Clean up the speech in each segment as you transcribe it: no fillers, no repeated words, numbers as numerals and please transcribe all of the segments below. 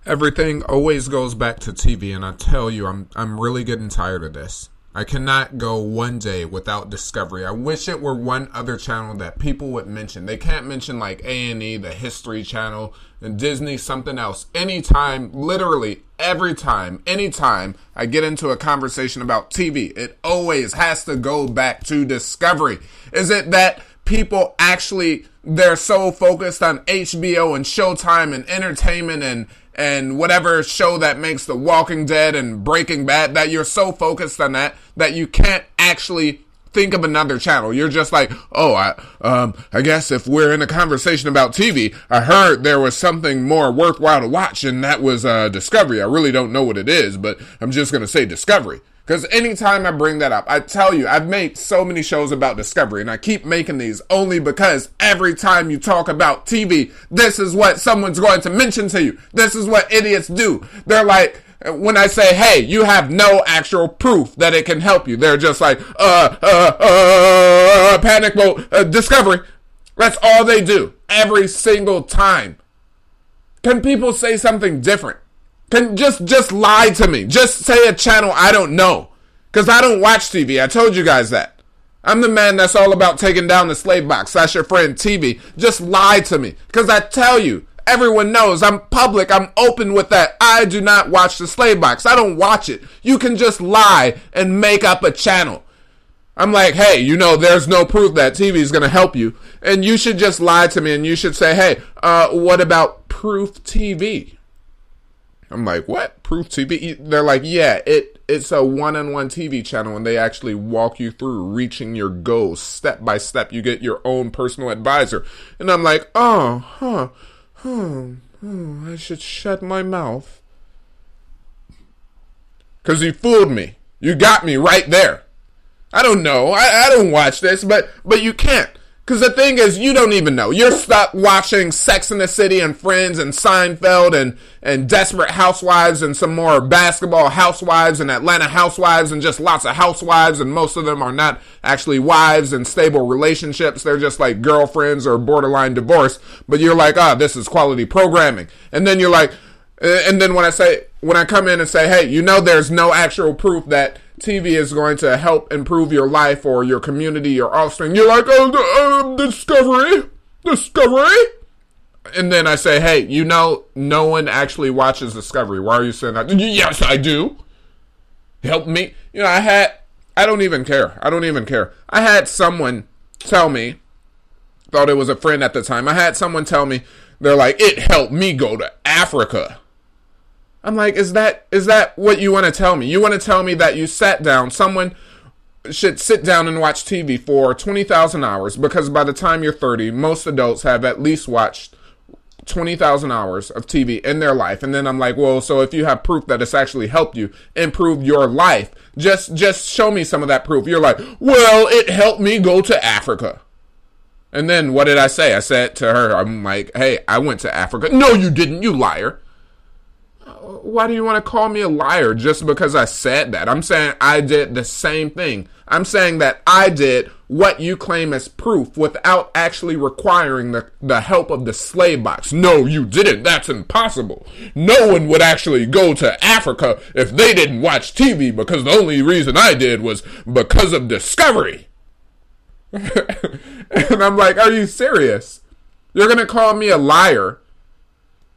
Everything always goes back to TV, and I tell you, I'm really getting tired of this. I cannot go one day without Discovery. I wish it were one other channel that people would mention. They can't mention like A&E, the History Channel, and Disney, something else. Anytime, literally every time, anytime I get into a conversation about TV, it always has to go back to Discovery. Is it that people actually, they're so focused on HBO and Showtime and entertainment and whatever show that makes The Walking Dead and Breaking Bad, that you're so focused on that you can't actually think of another channel? You're just like, oh, I guess if we're in a conversation about TV, I heard there was something more worthwhile to watch, and that was Discovery. I really don't know what it is, but I'm just going to say Discovery. Because anytime I bring that up, I tell you, I've made so many shows about Discovery, and I keep making these only because every time you talk about TV, this is what someone's going to mention to you. This is what idiots do. They're like, when I say, hey, you have no actual proof that it can help you, they're just like, panic mode, Discovery. That's all they do every single time. Can people say something different? Can just lie to me. Just say a channel I don't know. Because I don't watch TV. I told you guys that. I'm the man that's all about taking down the slave box. That's your friend TV. Just lie to me. Because I tell you, everyone knows I'm public. I'm open with that. I do not watch the slave box. I don't watch it. You can just lie and make up a channel. I'm like, hey, you know, there's no proof that TV is going to help you. And you should just lie to me and you should say, hey, what about Proof TV? I'm like, what? Proof TV? They're like, yeah, it's a one-on-one TV channel, and they actually walk you through reaching your goals step by step. You get your own personal advisor. And I'm like, I should shut my mouth. Because you fooled me. You got me right there. I don't know. I don't watch this, but you can't. Because the thing is, you don't even know. You're stuck watching Sex and the City and Friends and Seinfeld and Desperate Housewives and some more Basketball Housewives and Atlanta Housewives and just lots of housewives, and most of them are not actually wives in stable relationships. They're just like girlfriends or borderline divorce. But you're like, this is quality programming. And then you're like, and then when I come in and say, hey, you know, there's no actual proof that TV is going to help improve your life or your community, your offspring, you're like, Discovery. And then I say, hey, you know, no one actually watches Discovery. Why are you saying that? Yes, I do. Help me. You know, I don't even care. I had someone tell me, thought it was a friend at the time. I had someone tell me, they're like, it helped me go to Africa. I'm like, is that what you want to tell me? You want to tell me that you sat down, someone should sit down and watch TV for 20,000 hours, because by the time you're 30, most adults have at least watched 20,000 hours of TV in their life. And then I'm like, well, so if you have proof that it's actually helped you improve your life, just show me some of that proof. You're like, well, it helped me go to Africa. And then what did I say? I said to her, I'm like, hey, I went to Africa. No, you didn't, you liar. Why do you want to call me a liar just because I said that? I'm saying I did the same thing. I'm saying that I did what you claim as proof without actually requiring the help of the slave box. No, you didn't. That's impossible. No one would actually go to Africa if they didn't watch TV, because the only reason I did was because of Discovery. And I'm like, are you serious? You're going to call me a liar?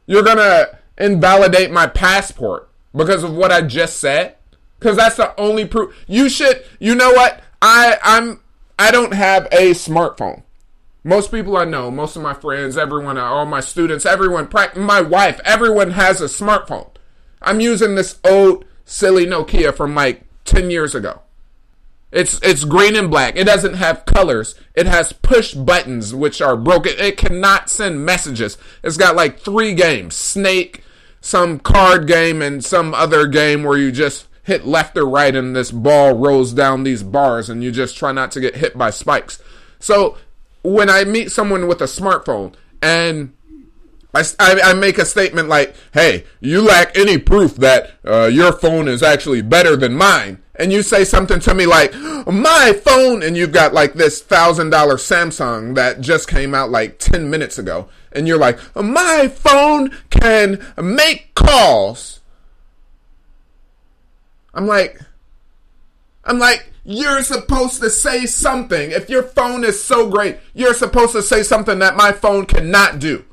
You're going to invalidate my passport because of what I just said? Because that's the only proof. You know what? I don't have a smartphone. Most people I know, most of my friends, everyone, all my students, everyone, my wife, everyone has a smartphone. I'm using this old, silly Nokia from like 10 years ago. It's green and black. It doesn't have colors. It has push buttons, which are broken. It cannot send messages. It's got like 3 games. Snake, some card game, and some other game where you just hit left or right and this ball rolls down these bars and you just try not to get hit by spikes. So when I meet someone with a smartphone and I make a statement like, hey, you lack any proof that your phone is actually better than mine, and you say something to me like, my phone, and you've got like this $1,000 Samsung that just came out like 10 minutes ago, and you're like, my phone can make calls. I'm like, you're supposed to say something. If your phone is so great, you're supposed to say something that my phone cannot do.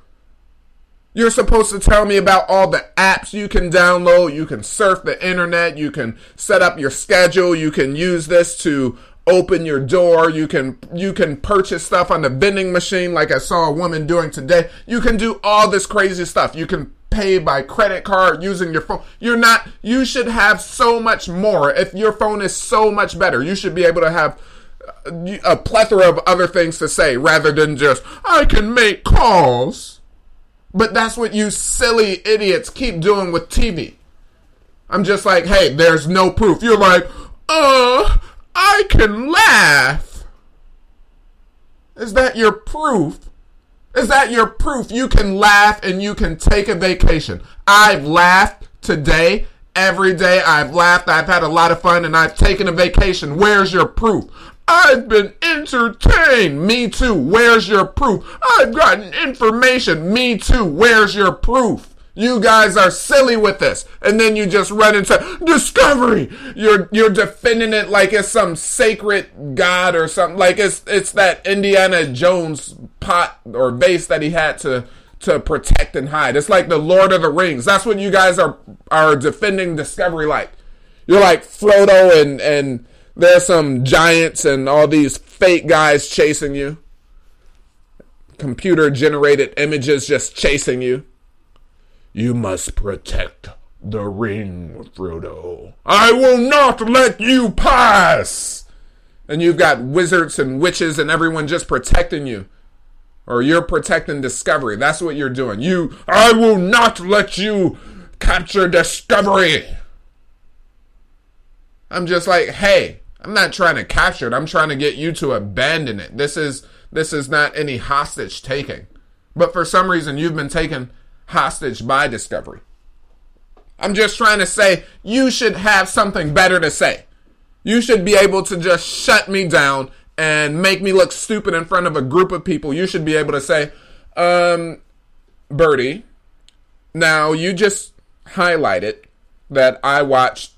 You're supposed to tell me about all the apps you can download. You can surf the internet. You can set up your schedule. You can use this to open your door. You can purchase stuff on the vending machine like I saw a woman doing today. You can do all this crazy stuff. You can pay by credit card using your phone. You should have so much more. If your phone is so much better, you should be able to have a plethora of other things to say rather than just, I can make calls. But that's what you silly idiots keep doing with TV. I'm just like, hey, there's no proof. You're like, I can laugh. Is that your proof? Is that your proof you can laugh and you can take a vacation? I've laughed today. Every day I've laughed. I've had a lot of fun and I've taken a vacation. Where's your proof? I've been entertained. Me too. Where's your proof? I've gotten information. Me too. Where's your proof? You guys are silly with this. And then you just run into Discovery. You're defending it like it's some sacred god or something. Like it's that Indiana Jones pot or vase that he had to protect and hide. It's like the Lord of the Rings. That's what you guys are defending Discovery like. You're like Frodo and there's some giants and all these fake guys chasing you. Computer generated images just chasing you. You must protect the ring, Frodo. I will not let you pass. And you've got wizards and witches and everyone just protecting you. Or you're protecting Discovery. That's what you're doing. I will not let you capture Discovery. I'm just like, hey, I'm not trying to capture it. I'm trying to get you to abandon it. This is not any hostage taking. But for some reason, you've been taken hostage by Discovery. I'm just trying to say, you should have something better to say. You should be able to just shut me down and make me look stupid in front of a group of people. You should be able to say, Birdy, now you just highlighted that I watched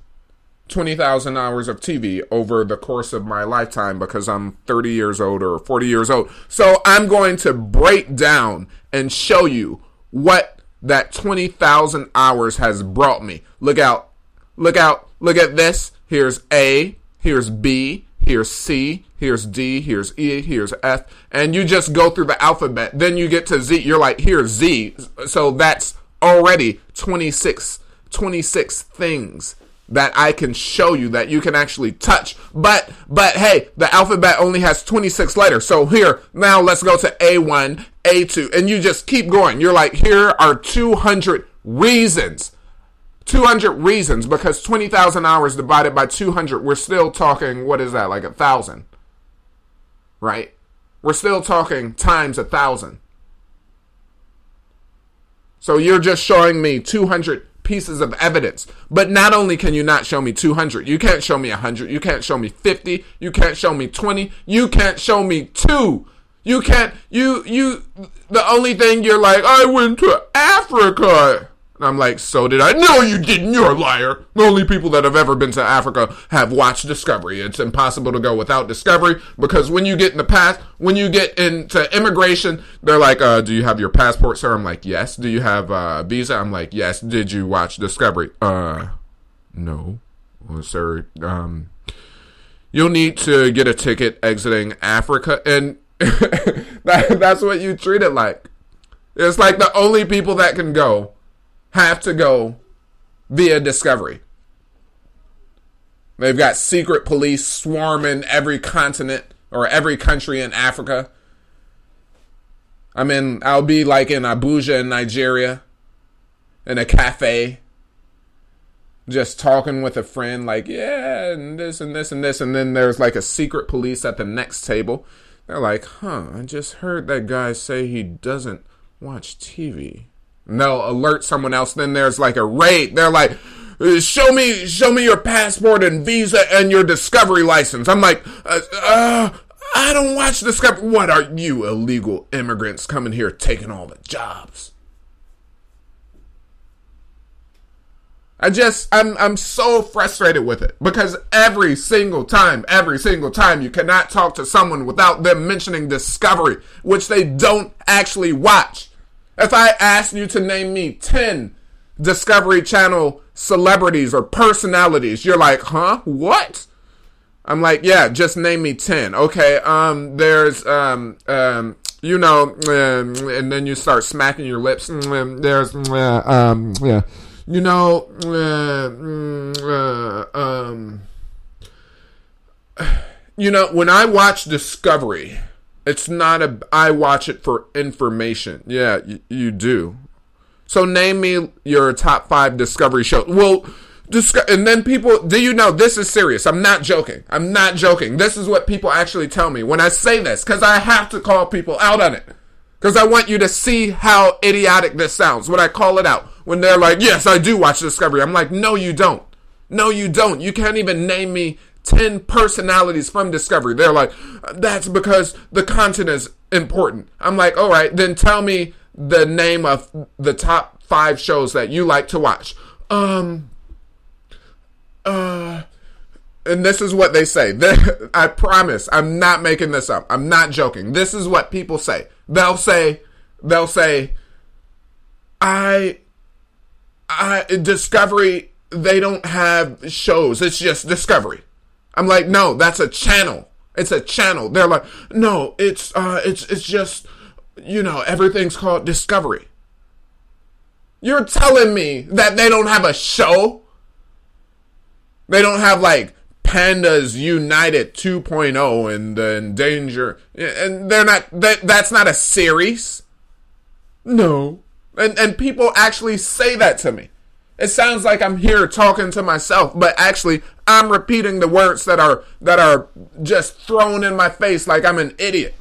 20,000 hours of TV over the course of my lifetime because I'm 30 years old or 40 years old. So I'm going to break down and show you what that 20,000 hours has brought me. Look out. Look at this. Here's A, here's B, here's C, here's D, here's E, here's F. And you just go through the alphabet. Then you get to Z. You're like, here's Z. So that's already 26 things that I can show you that you can actually touch. But hey, the alphabet only has 26 letters. So here, now let's go to A1, A2, and you just keep going. You're like, here are 200 reasons. 200 reasons, because 20,000 hours divided by 200, we're still talking, what is that, like 1,000? Right? We're still talking times 1,000. So you're just showing me 200 pieces of evidence. But not only can you not show me 200, you can't show me 100, you can't show me 50, you can't show me 20, you can't show me 2. You can't, the only thing you're like, I went to Africa. And I'm like, so did I. No, you didn't. You're a liar. The only people that have ever been to Africa have watched Discovery. It's impossible to go without Discovery because when you get into immigration, they're like, do you have your passport, sir? I'm like, yes. Do you have a visa? I'm like, yes. Did you watch Discovery? No. Well, sir, you'll need to get a ticket exiting Africa. And that's what you treat it like. It's like the only people that can go have to go via Discovery. They've got secret police swarming every continent or every country in Africa. I'll be like in Abuja in Nigeria in a cafe just talking with a friend like, yeah, and this and this and this. And then there's like a secret police at the next table. They're like, I just heard that guy say he doesn't watch TV. And they'll alert someone else. Then there's like a raid. They're like, show me your passport and visa and your Discovery license. I'm like, I don't watch Discovery. What are you illegal immigrants coming here taking all the jobs? I'm so frustrated with it because every single time, you cannot talk to someone without them mentioning Discovery, which they don't actually watch. If I asked you to name me 10 Discovery Channel celebrities or personalities, you're like, huh? What? I'm like, yeah, just name me 10. Okay, there's, and then you start smacking your lips. There's, yeah. When I watch Discovery, it's not I watch it for information. Yeah, you do. So name me your top 5 Discovery shows. Well, and then people, this is serious. I'm not joking. This is what people actually tell me when I say this, because I have to call people out on it. Because I want you to see how idiotic this sounds when I call it out. When they're like, yes, I do watch Discovery. I'm like, no, you don't. You can't even name me 10 personalities from Discovery. They're like, that's because the content is important. I'm like, all right, then tell me the name of the top 5 shows that you like to watch. And this is what they say. I promise, I'm not making this up. I'm not joking. This is what people say. They'll say, Discovery, they don't have shows. It's just Discovery. I'm like, no, that's a channel. It's a channel. They're like, no, it's just, everything's called Discovery. You're telling me that they don't have a show? They don't have like Pandas United 2.0 and the Endanger, and they're not. That's not a series. No, and people actually say that to me. It sounds like I'm here talking to myself, but actually I'm repeating the words that are just thrown in my face like I'm an idiot.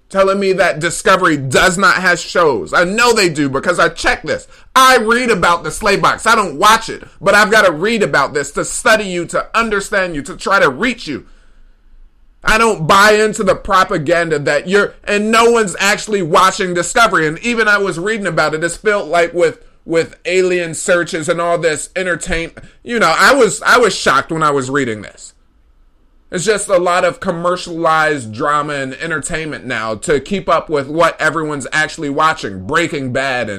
Telling me that Discovery does not have shows. I know they do because I check this. I read about the Slave Box. I don't watch it, but I've got to read about this to study you, to understand you, to try to reach you. I don't buy into the propaganda that and no one's actually watching Discovery. And even I was reading about it, it's filled like with alien searches and all this entertainment. I was shocked when I was reading this. It's just a lot of commercialized drama and entertainment now to keep up with what everyone's actually watching. Breaking Bad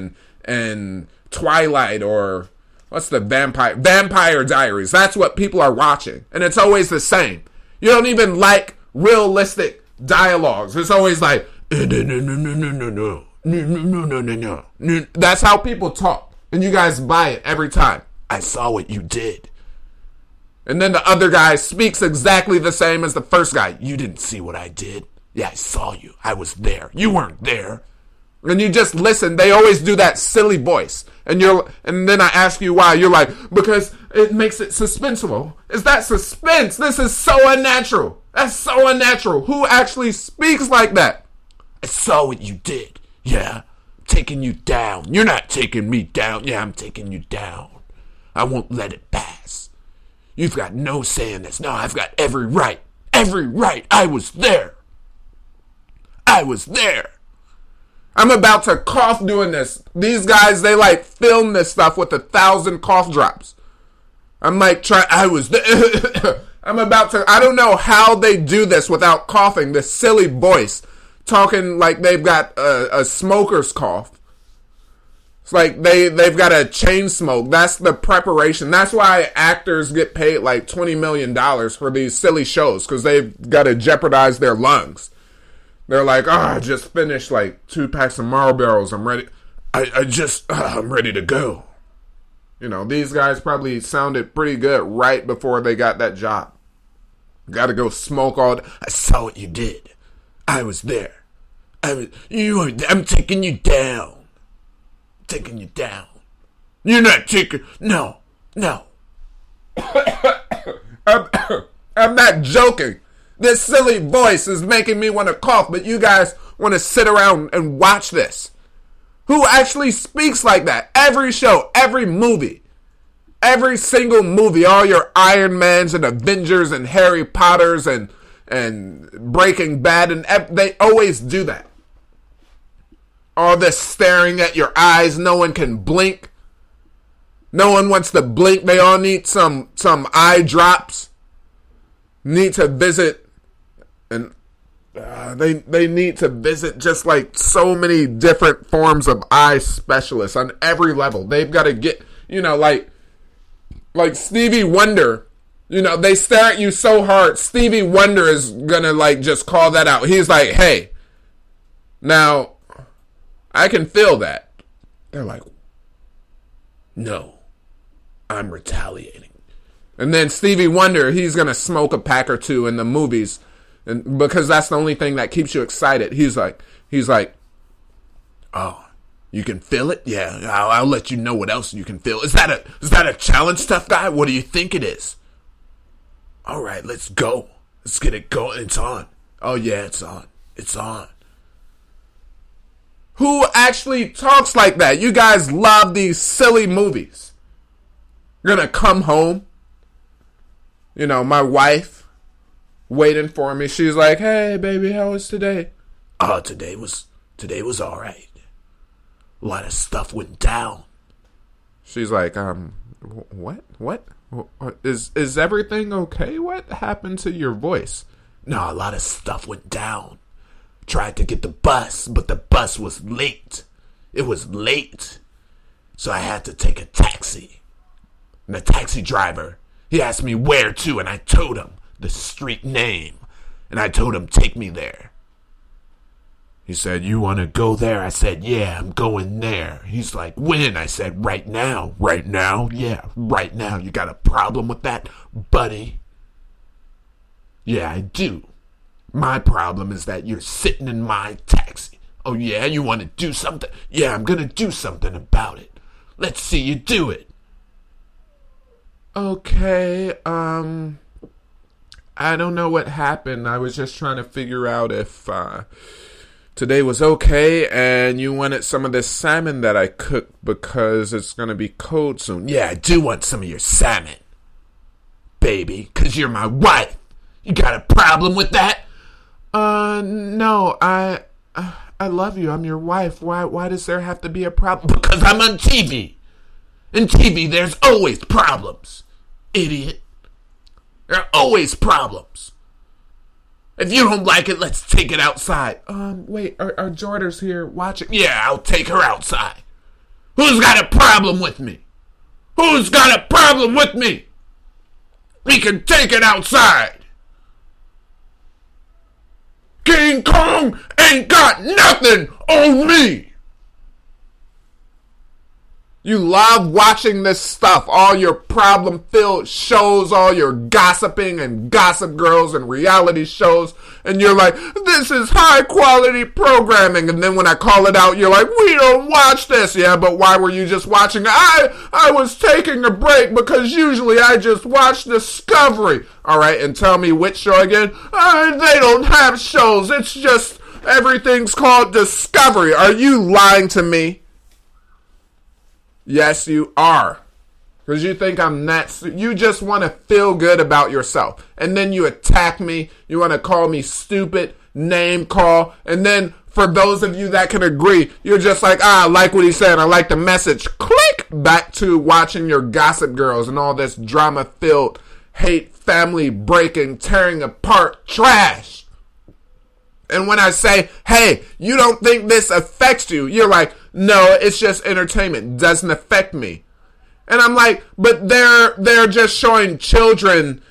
and Twilight, or what's the Vampire Diaries. That's what people are watching. And it's always the same. You don't even like realistic dialogues. It's always like, no. That's how people talk. And you guys buy it every time. I saw what you did. And then the other guy speaks exactly the same as the first guy. You didn't see what I did. Yeah, I saw you. I was there. You weren't there. And you just listen. They always do that silly voice. And then I ask you why. You're like, because it makes it suspenseful. Is that suspense? This is so unnatural. That's so unnatural. Who actually speaks like that? I saw what you did. Yeah, I'm taking you down. You're not taking me down. Yeah, I'm taking you down. I won't let it pass. You've got no say in this. No, I've got every right. Every right. I was there. I'm about to cough doing this. These guys, they like film this stuff with 1,000 cough drops. I'm like, I was there. I don't know how they do this without coughing. This silly voice talking like they've got a smoker's cough. It's like they've got a chain smoke. That's the preparation. That's why actors get paid like $20 million for these silly shows, because they've got to jeopardize their lungs. They're like, I just finished like 2 packs of Marlboros. I'm ready. I'm ready to go. These guys probably sounded pretty good right before they got that job. Got to go smoke all day. I saw what you did. I was there. I'm taking you down. Taking you down. You're not taking. No. I'm not joking. This silly voice is making me want to cough, but you guys want to sit around and watch this. Who actually speaks like that? Every show, every movie, every single movie, all your Iron Mans and Avengers and Harry Potters and Breaking Bad, and they always do that. All this staring at your eyes, no one can blink. No one wants to blink. They all need some eye drops. Need to visit, and they need to visit just like so many different forms of eye specialists on every level. They've got to get, like Stevie Wonder. They stare at you so hard. Stevie Wonder is gonna like just call that out. He's like, hey, now I can feel that. They're like, no, I'm retaliating. And then Stevie Wonder, he's gonna smoke a pack or two in the movies, and because that's the only thing that keeps you excited. He's like, oh, you can feel it? Yeah, I'll let you know what else you can feel. Is that a challenge, tough guy? What do you think it is? All right, let's go. Let's get it going. It's on. Oh yeah, it's on. It's on. Who actually talks like that? You guys love these silly movies. You're gonna come home. My wife waiting for me. She's like, hey baby, how was today? Oh, today was all right. A lot of stuff went down. She's like, what? Is everything okay? What happened to your voice? No, a lot of stuff went down. Tried to get the bus, but the bus was late. It was late. So I had to take a taxi. And the taxi driver, he asked me where to, and I told him the street name. And I told him, take me there. He said, you want to go there? I said, yeah, I'm going there. He's like, when? I said, right now. Right now? Yeah, right now. You got a problem with that, buddy? Yeah, I do. My problem is that you're sitting in my taxi. Oh, yeah? You want to do something? Yeah, I'm going to do something about it. Let's see you do it. Okay, I don't know what happened. I was just trying to figure out if, today was okay and you wanted some of this salmon that I cooked because it's going to be cold soon. Yeah, I do want some of your salmon, baby, because you're my wife. You got a problem with that? No, I love you. I'm your wife. Why does there have to be a problem? Because I'm on TV. In TV, there's always problems, idiot. There are always problems. If you don't like it, let's take it outside. Wait, our daughter's here watching. Yeah, I'll take her outside. Who's got a problem with me? Who's got a problem with me? We can take it outside. King Kong ain't got nothing on me. You love watching this stuff, all your problem-filled shows, all your gossiping and Gossip Girls and reality shows, and you're like, this is high-quality programming, and then when I call it out, you're like, we don't watch this. Yeah, but why were you just watching? I was taking a break because usually I just watch Discovery. All right, and tell me which show again? They don't have shows. It's just everything's called Discovery. Are you lying to me? Yes, you are. Because you think I'm nuts. You just want to feel good about yourself. And then you attack me. You want to call me stupid, name call. And then for those of you that can agree, you're just like, I like what he said. I like the message. Click back to watching your Gossip Girls and all this drama-filled, hate, family breaking, tearing apart trash. And when I say, hey, you don't think this affects you, you're like, no, it's just entertainment. Doesn't affect me. And I'm like, but they're just showing children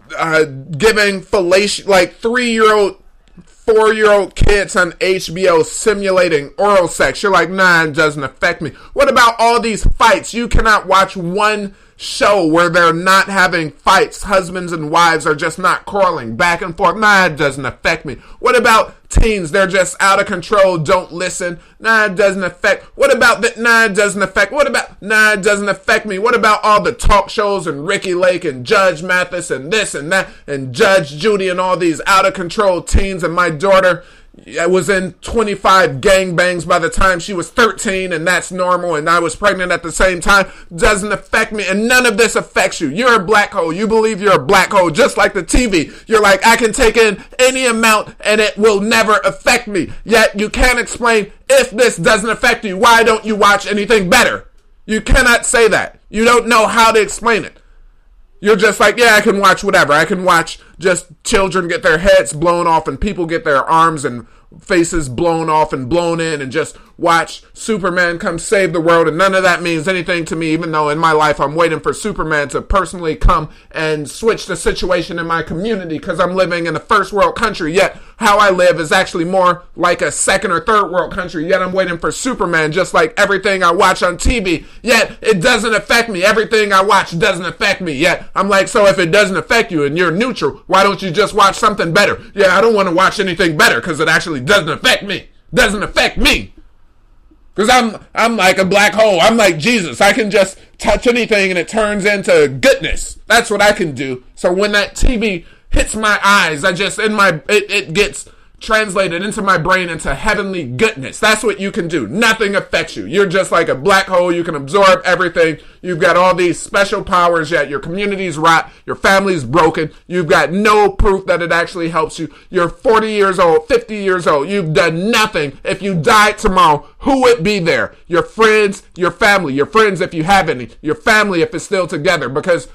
giving fellatio, like 3-year-old, 4-year-old kids on HBO simulating oral sex. You're like, nah, it doesn't affect me. What about all these fights? You cannot watch one show where they're not having fights. Husbands and wives are just not quarreling back and forth. Nah, it doesn't affect me. What about teens? They're just out of control, don't listen. Nah, it doesn't affect. What about that? Nah, it doesn't affect. What about? Nah, it doesn't affect me. What about all the talk shows and Ricky Lake and Judge Mathis and this and that and Judge Judy and all these out of control teens? And my daughter was in 25 gangbangs by the time she was 13, and that's normal, and I was pregnant at the same time. Doesn't affect me, and none of this affects you. You're a black hole. You believe you're a black hole, just like the TV. You're like, I can take in any amount, and it will never affect me. Yet you can't explain, if this doesn't affect you, why don't you watch anything better? You cannot say that. You don't know how to explain it. You're just like, yeah, I can watch whatever. I can watch just children get their heads blown off and people get their arms and faces blown off and blown in, and just watch Superman come save the world, and none of that means anything to me, even though in my life I'm waiting for Superman to personally come and switch the situation in my community because I'm living in a first world country, yet how I live is actually more like a second or third world country, yet I'm waiting for Superman, just like everything I watch on TV, yet it doesn't affect me. Everything I watch doesn't affect me, yet I'm like, so if it doesn't affect you and you're neutral, why don't you just watch something better? Yeah, I don't want to watch anything better because it actually doesn't affect me. Doesn't affect me. Because I'm like a black hole. I'm like Jesus. I can just touch anything and it turns into goodness. That's what I can do. So when that TV hits my eyes, it gets translated into my brain into heavenly goodness. That's what you can do. Nothing affects you. You're just like a black hole. You can absorb everything. You've got all these special powers, yet your community's rot. Your family's broken. You've got no proof that it actually helps you. You're 40 years old, 50 years old. You've done nothing. If you died tomorrow, who would be there? Your friends, your family. Your friends if you have any. Your family if it's still together. Because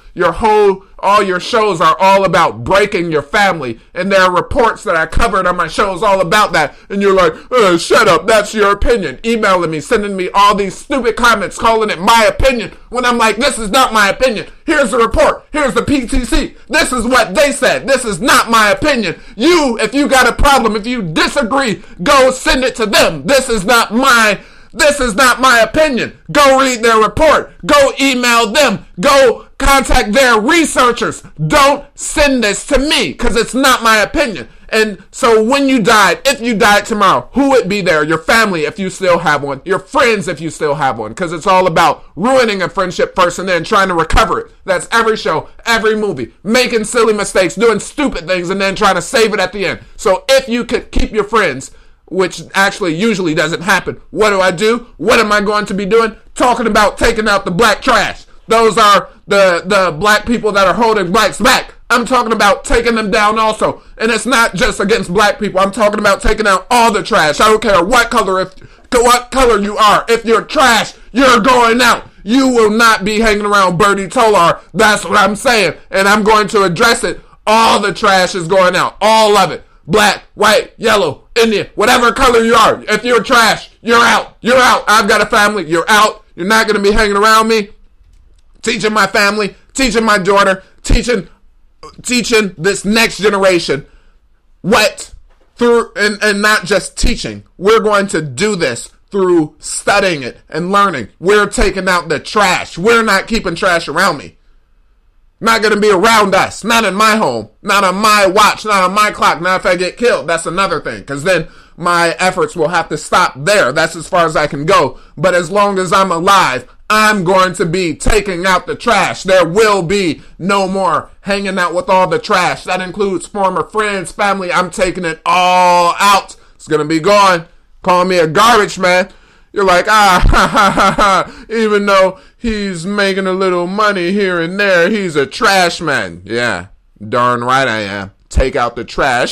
all your shows are all about breaking your family. And there are reports that I covered on my shows all about that. And you're like, shut up, that's your opinion. Emailing me, sending me all these stupid comments, calling it my opinion. When I'm like, this is not my opinion. Here's the report. Here's the PTC. This is what they said. This is not my opinion. If you got a problem, if you disagree, go send it to them. This is not my opinion. Go read their report. Go email them. Go contact their researchers. Don't send this to me because it's not my opinion. And so when you died, if you died tomorrow, who would be there? Your family, if you still have one. Your friends, if you still have one. Because it's all about ruining a friendship first and then trying to recover it. That's every show, every movie. Making silly mistakes, doing stupid things, and then trying to save it at the end. So if you could keep your friends, which actually usually doesn't happen, what do? What am I going to be doing? Talking about taking out the black trash. Those are the black people that are holding blacks back. I'm talking about taking them down also. And it's not just against black people. I'm talking about taking out all the trash. I don't care what color you are. If you're trash, you're going out. You will not be hanging around Birdy Tolar. That's what I'm saying. And I'm going to address it. All the trash is going out. All of it. Black, white, yellow, Indian, whatever color you are. If you're trash, you're out. You're out. I've got a family. You're out. You're not going to be hanging around me. Teaching my family, teaching my daughter, teaching this next generation and not just teaching. We're going to do this through studying it and learning. We're taking out the trash. We're not keeping trash around me. Not going to be around us. Not in my home. Not on my watch. Not on my clock. Not if I get killed. That's another thing. Because then my efforts will have to stop there. That's as far as I can go. But as long as I'm alive, I'm going to be taking out the trash. There will be no more hanging out with all the trash. That includes former friends, family. I'm taking it all out. It's going to be gone. Call me a garbage man. You're like, even though he's making a little money here and there, he's a trash man. Yeah, darn right I am. Take out the trash.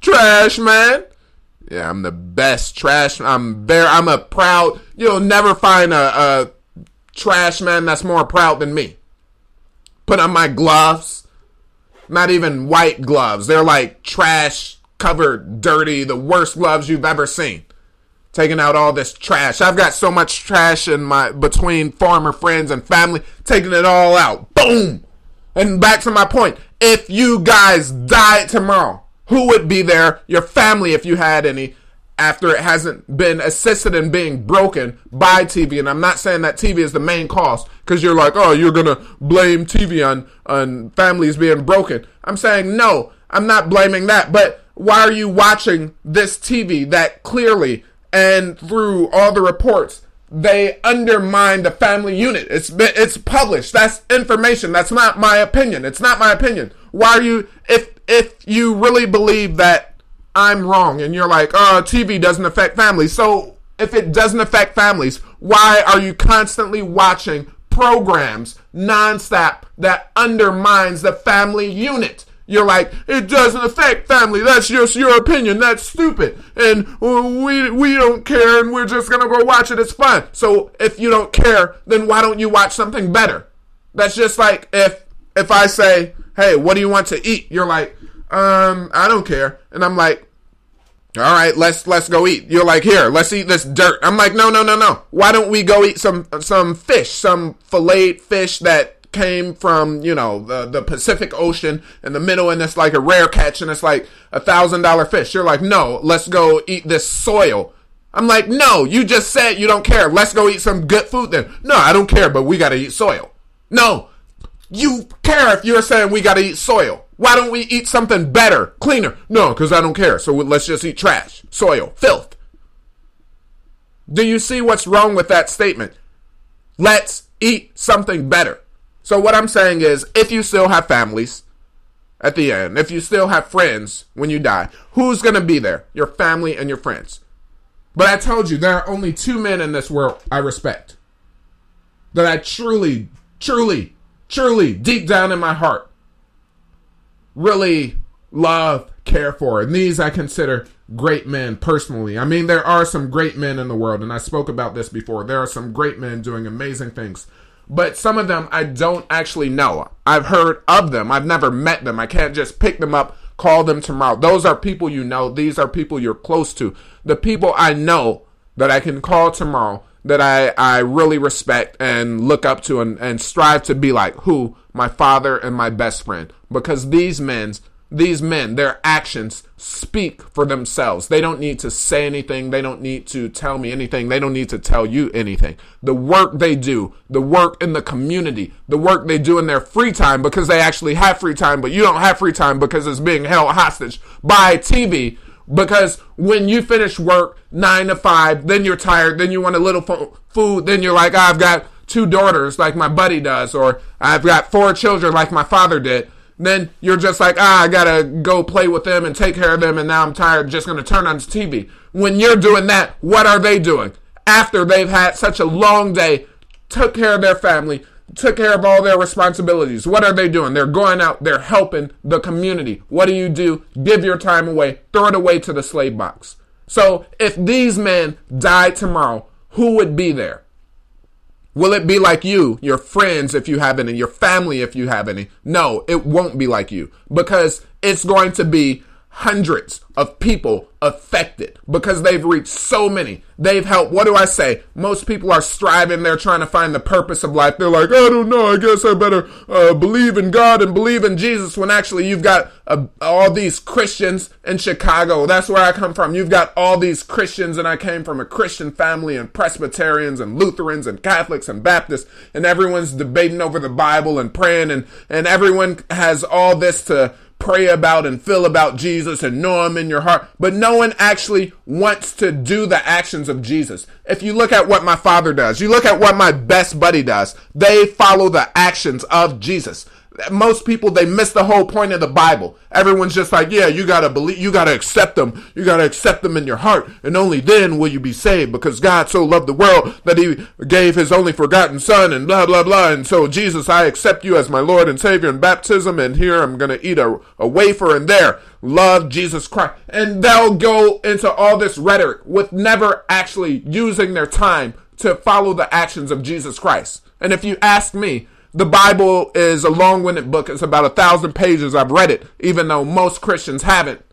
Trash man. Yeah, I'm the best trash. I'm a proud. You'll never find a trash man that's more proud than me. Put on my gloves. Not even white gloves. They're like trash covered, dirty, the worst gloves you've ever seen. Taking out all this trash. I've got so much trash between former friends and family. Taking it all out. Boom. And back to my point. If you guys died tomorrow, who would be there? Your family, if you had any, after it hasn't been assisted in being broken by TV. And I'm not saying that TV is the main cause, because you're like, oh, you're going to blame TV on families being broken. I'm saying, no, I'm not blaming that. But why are you watching this TV that clearly, and through all the reports, they undermine the family unit? It's published. That's information. That's not my opinion. It's not my opinion. Why are you, if you really believe that I'm wrong and you're like, oh, TV doesn't affect families. So if it doesn't affect families, why are you constantly watching programs nonstop that undermines the family unit? You're like, it doesn't affect family. That's just your opinion. That's stupid. And we don't care, and we're just going to go watch it. It's fun. So if you don't care, then why don't you watch something better? That's just like if I say, hey, what do you want to eat? You're like, I don't care. And I'm like, all right, let's go eat. You're like, here, let's eat this dirt. I'm like, no. Why don't we go eat some fish, some filleted fish that came from, the Pacific Ocean in the middle, and it's like a rare catch, and it's like $1,000 fish. You're like, no, let's go eat this soil. I'm like, no, you just said you don't care. Let's go eat some good food then. No, I don't care, but we got to eat soil. No, you care if you're saying we got to eat soil. Why don't we eat something better, cleaner? No, because I don't care. So let's just eat trash, soil, filth. Do you see what's wrong with that statement? Let's eat something better. So what I'm saying is, if you still have families at the end, if you still have friends when you die, who's going to be there? Your family and your friends. But I told you, there are only two men in this world I respect, that I truly, deep down in my heart, really love, care for. And these I consider great men personally. I mean, there are some great men in the world, and I spoke about this before. There are some great men doing amazing things. But some of them I don't actually know. I've heard of them. I've never met them. I can't just pick them up, call them tomorrow. Those are people you know. These are people you're close to. The people I know that I can call tomorrow, that I really respect and look up to and strive to be like, who? My father and my best friend. Because these men, their actions speak for themselves. They don't need to say anything. They don't need to tell me anything. They don't need to tell you anything. The work they do, the work in the community, the work they do in their free time, because they actually have free time, but you don't have free time because it's being held hostage by TV. Because when you finish work 9 to 5, then you're tired, then you want a little food, then you're like, I've got 2 daughters like my buddy does, or I've got 4 children like my father did. Then you're just like, I gotta go play with them and take care of them, and now I'm tired, just gonna turn on the TV. When you're doing that, what are they doing? After they've had such a long day, took care of their family, took care of all their responsibilities, what are they doing? They're going out, they're helping the community. What do? Give your time away, throw it away to the slave box. So if these men died tomorrow, who would be there? Will it be like you, your friends if you have any, your family if you have any? No, it won't be like you, because it's going to be hundreds of people affected, because they've reached so many. They've helped. What do I say? Most people are striving. They're trying to find the purpose of life. They're like, I don't know. I guess I better believe in God and believe in Jesus, when actually you've got all these Christians in Chicago. That's where I come from. You've got all these Christians, and I came from a Christian family, and Presbyterians and Lutherans and Catholics and Baptists, and everyone's debating over the Bible and praying, and everyone has all this to pray about and feel about Jesus and know him in your heart, but no one actually wants to do the actions of Jesus. If you look at what my father does, you look at what my best buddy does, they follow the actions of Jesus. Most people, they miss the whole point of the Bible. Everyone's just like, yeah, you gotta believe, you gotta accept them. You gotta accept them in your heart, and only then will you be saved, because God so loved the world that he gave his only forgotten son, and blah, blah, blah. And so, Jesus, I accept you as my Lord and Savior in baptism, and here I'm gonna eat a wafer, and there, love Jesus Christ. And they'll go into all this rhetoric with never actually using their time to follow the actions of Jesus Christ. And if you ask me, the Bible is a long-winded book. It's about 1,000 pages. I've read it, even though most Christians haven't,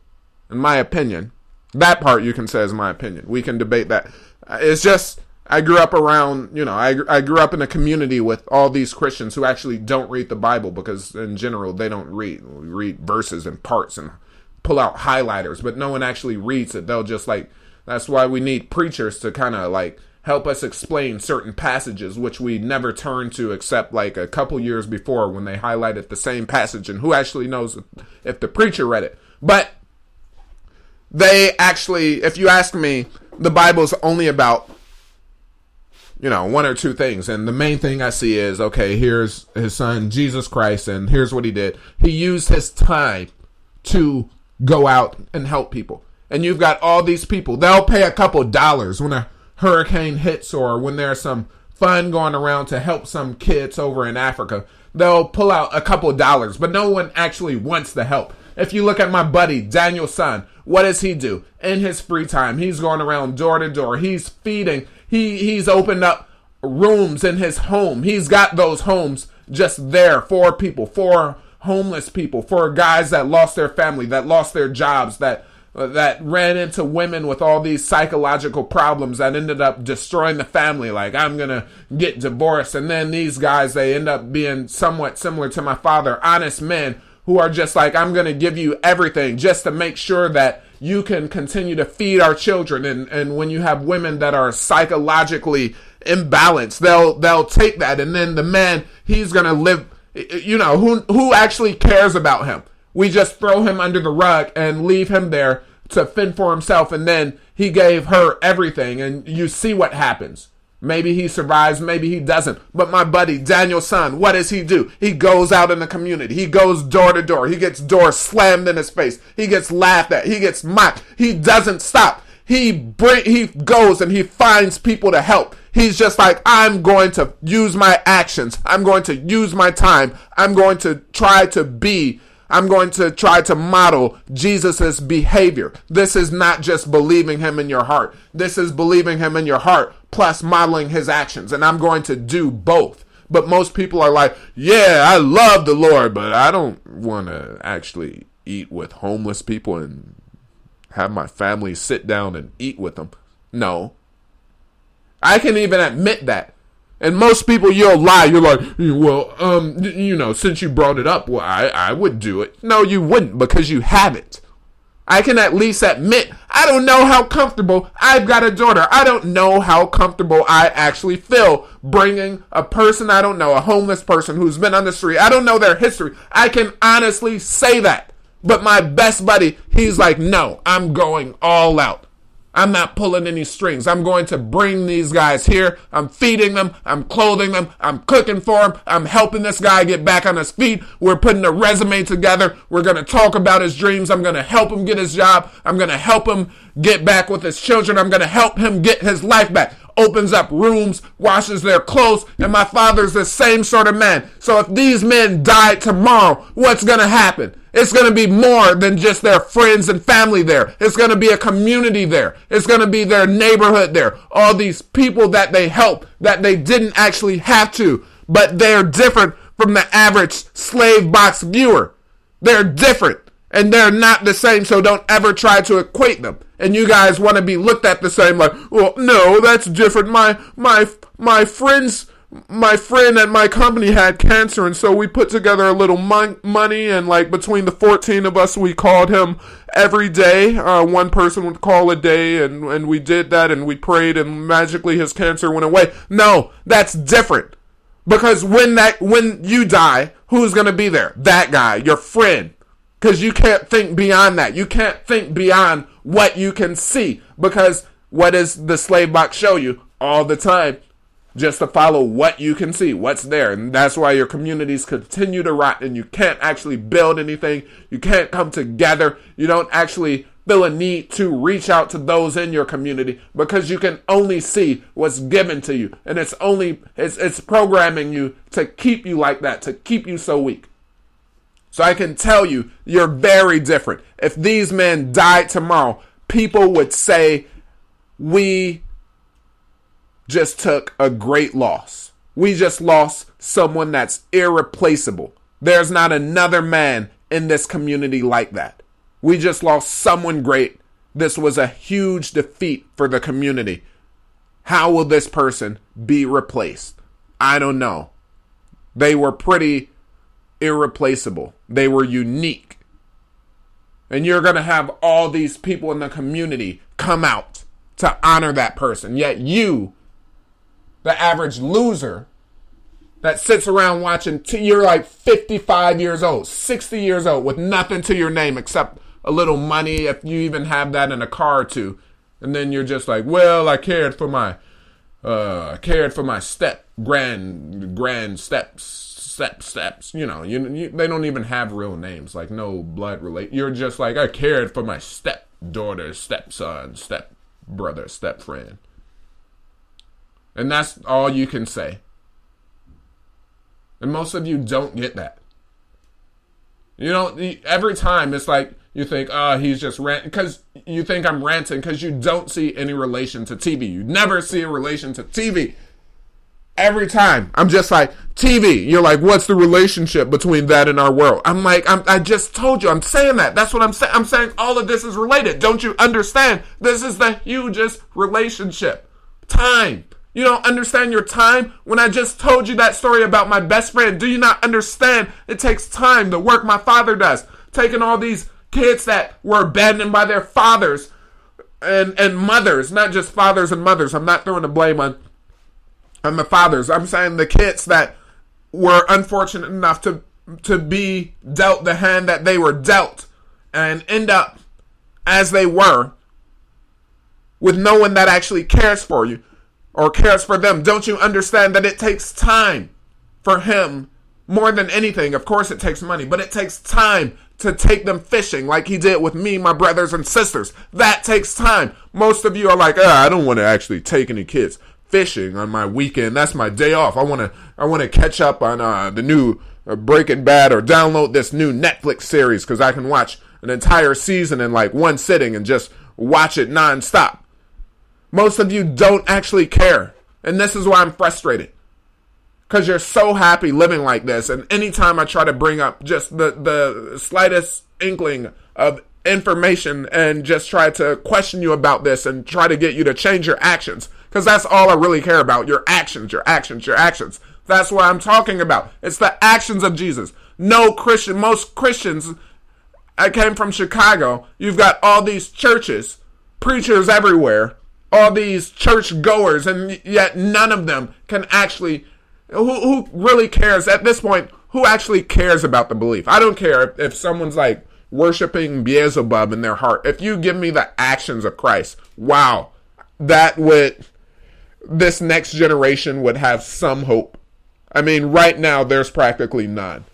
in my opinion. That part you can say is my opinion. We can debate that. It's just, I grew up around, I grew up in a community with all these Christians who actually don't read the Bible, because in general, they don't read. We read verses and parts and pull out highlighters, but no one actually reads it. They'll just that's why we need preachers to kind of help us explain certain passages, which we never turn to except a couple years before, when they highlighted the same passage, and who actually knows if the preacher read it. But they actually, if you ask me, the Bible's only about, 1 or 2 things. And the main thing I see is, okay, here's his son, Jesus Christ, and here's what he did. He used his time to go out and help people. And you've got all these people, they'll pay a couple dollars when a hurricane hits, or when there's some fun going around to help some kids over in Africa. They'll pull out a couple of dollars, but no one actually wants the help. If you look at my buddy, Daniel's son, what does he do? In his free time, he's going around door to door. He's feeding. He's opened up rooms in his home. He's got those homes just there for people, for homeless people, for guys that lost their family, that lost their jobs, that ran into women with all these psychological problems that ended up destroying the family. Like, I'm going to get divorced. And then these guys, they end up being somewhat similar to my father, honest men who are just like, I'm going to give you everything just to make sure that you can continue to feed our children. And when you have women that are psychologically imbalanced, they'll take that. And then the man, he's going to live, who actually cares about him? We just throw him under the rug and leave him there to fend for himself. And then he gave her everything. And you see what happens. Maybe he survives, maybe he doesn't. But my buddy, Daniel's son, what does he do? He goes out in the community. He goes door to door. He gets doors slammed in his face. He gets laughed at. He gets mocked. He doesn't stop. He goes and he finds people to help. He's just like, I'm going to use my actions. I'm going to use my time. I'm going to try to model Jesus's behavior. This is not just believing him in your heart. This is believing him in your heart plus modeling his actions. And I'm going to do both. But most people are like, yeah, I love the Lord, but I don't want to actually eat with homeless people and have my family sit down and eat with them. No. I can even admit that. And most people, you'll lie. You're like, well, since you brought it up, well, I would do it. No, you wouldn't, because you haven't. I can at least admit, I don't know how comfortable, I've got a daughter. I don't know how comfortable I actually feel bringing a person I don't know, a homeless person who's been on the street. I don't know their history. I can honestly say that. But my best buddy, he's like, no, I'm going all out. I'm not pulling any strings. I'm going to bring these guys here. I'm feeding them. I'm clothing them. I'm cooking for them. I'm helping this guy get back on his feet. We're putting a resume together. We're going to talk about his dreams. I'm going to help him get his job. I'm going to help him get back with his children. I'm going to help him get his life back. Opens up rooms, washes their clothes, and my father's the same sort of man. So if these men died tomorrow, what's going to happen? It's going to be more than just their friends and family there. It's going to be a community there. It's going to be their neighborhood there. All these people that they help, that they didn't actually have to, but they're different from the average slave box viewer. They're different, and they're not the same, so don't ever try to equate them. And you guys want to be looked at the same, like, well, no, that's different. My friend at my company had cancer, and so we put together a little money, and like between the 14 of us, we called him every day. One person would call a day, and we did that, and we prayed, and magically his cancer went away. No, that's different. Because when you die, who's going to be there? That guy, your friend. Because you can't think beyond that. You can't think beyond what you can see. Because what does the slave box show you all the time? Just to follow what you can see, what's there. And that's why your communities continue to rot, and you can't actually build anything. You can't come together. You don't actually feel a need to reach out to those in your community, because you can only see what's given to you. And it's programming you to keep you like that, to keep you so weak. So I can tell you, you're very different. If these men died tomorrow, people would say, we just took a great loss. We just lost someone that's irreplaceable. There's not another man in this community like that. We just lost someone great. This was a huge defeat for the community. How will this person be replaced? I don't know. They were pretty irreplaceable. They were unique. And you're going to have all these people in the community come out to honor that person. Yet you, the average loser that sits around watching, you're like 55 years old, 60 years old with nothing to your name except a little money, if you even have that, in a car or two. And then you're just like, well, I cared for my grand steps. You know, they don't even have real names, like no blood relate. You're just like, I cared for my stepdaughter, stepson, stepbrother, stepfriend. And that's all you can say. And most of you don't get that. You know, every time it's like you think, he's just ranting. Because you think I'm ranting because you don't see any relation to TV. You never see a relation to TV. Every time I'm just like, TV. You're like, what's the relationship between that and our world? I'm like, I just told you. I'm saying that. That's what I'm saying. I'm saying all of this is related. Don't you understand? This is the hugest relationship. Time. You don't understand your time? When I just told you that story about my best friend, do you not understand? It takes time, the work my father does. Taking all these kids that were abandoned by their fathers and mothers, not just fathers and mothers. I'm not throwing the blame on the fathers. I'm saying the kids that were unfortunate enough to be dealt the hand that they were dealt and end up as they were with no one that actually cares for you or cares for them. Don't you understand that it takes time for him more than anything? Of course it takes money, but it takes time to take them fishing like he did with me, my brothers and sisters. That takes time. Most of you are like, I don't want to actually take any kids fishing on my weekend. That's my day off. I want to catch up on the new Breaking Bad or download this new Netflix series because I can watch an entire season in like one sitting and just watch it nonstop. Most of you don't actually care. And this is why I'm frustrated. Because you're so happy living like this. And anytime I try to bring up just the slightest inkling of information and just try to question you about this and try to get you to change your actions. Because that's all I really care about. Your actions, your actions, your actions. That's what I'm talking about. It's the actions of Jesus. Most Christians, I came from Chicago. You've got all these churches, preachers everywhere, all these church goers, and yet none of them can actually, who really cares at this point, who actually cares about the belief? I don't care if someone's like worshiping Beelzebub in their heart. If you give me the actions of Christ, wow, this next generation would have some hope. I mean, right now, there's practically none.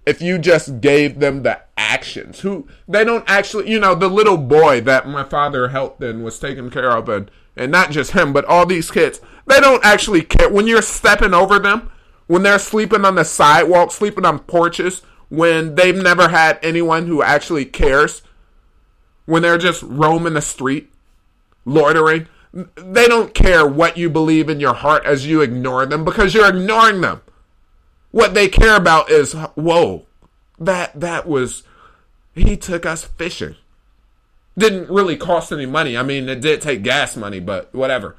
If you just gave them the actions, they don't actually, the little boy that my father helped and was taken care of, and not just him, but all these kids, they don't actually care. When you're stepping over them, when they're sleeping on the sidewalk, sleeping on porches, when they've never had anyone who actually cares, when they're just roaming the street, loitering, they don't care what you believe in your heart as you ignore them because you're ignoring them. What they care about is, whoa, he took us fishing. Didn't really cost any money. I mean, it did take gas money, but whatever.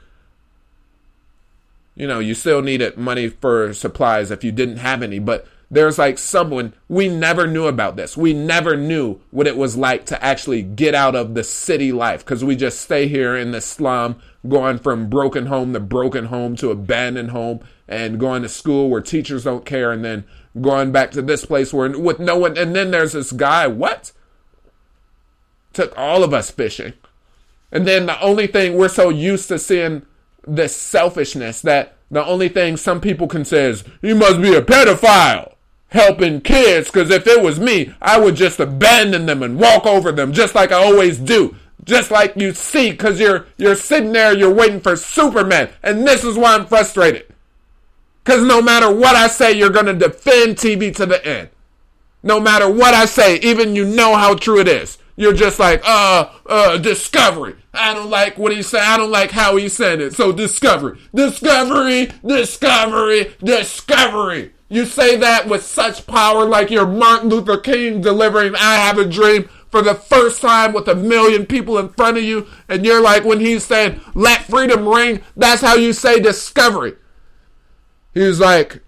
You still needed money for supplies if you didn't have any, but there's like someone, we never knew about this. We never knew what it was like to actually get out of the city life because we just stay here in the slum, going from broken home to abandoned home and going to school where teachers don't care and then going back to this place where with no one. And then there's this guy, took all of us fishing. And then the only thing we're so used to seeing this selfishness that the only thing some people can say is, he must be a pedophile helping kids, because if it was me, I would just abandon them and walk over them just like I always do. Just like you see, because you're sitting there, you're waiting for Superman. And this is why I'm frustrated. Because no matter what I say, you're going to defend TV to the end. No matter what I say, even you know how true it is. You're just like, Discovery. I don't like what he said. I don't like how he said it. So Discovery. Discovery. You say that with such power like you're Martin Luther King delivering I Have a Dream for the first time with 1 million people in front of you. And you're like, when he's saying, let freedom ring, that's how you say Discovery. He's like,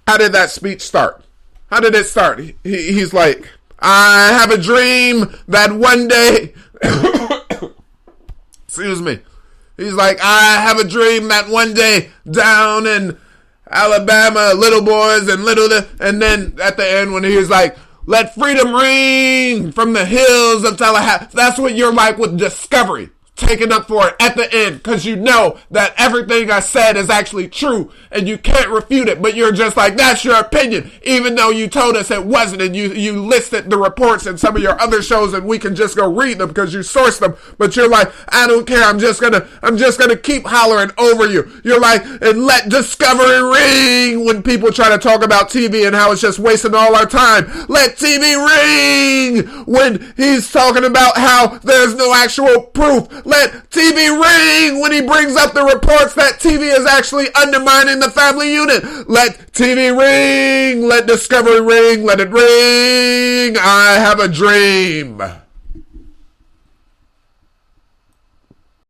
how did that speech start? How did it start? He's like, I have a dream that one day, excuse me. He's like, I have a dream that one day down in Alabama, little boys and then at the end when he's like, let freedom ring from the hills of Tallahassee. That's what you're like with Discovery. taken up for it at the end because you know that everything I said is actually true and you can't refute it, but you're just like, that's your opinion, even though you told us it wasn't, and you listed the reports in some of your other shows and we can just go read them because you sourced them, but you're like, I don't care, I'm just gonna keep hollering over you. You're like, and let Discovery ring when people try to talk about TV and how it's just wasting all our time. Let TV ring when he's talking about how there's no actual proof. Let TV ring when he brings up the reports that TV is actually undermining the family unit. Let TV ring. Let Discovery ring. Let it ring. I have a dream.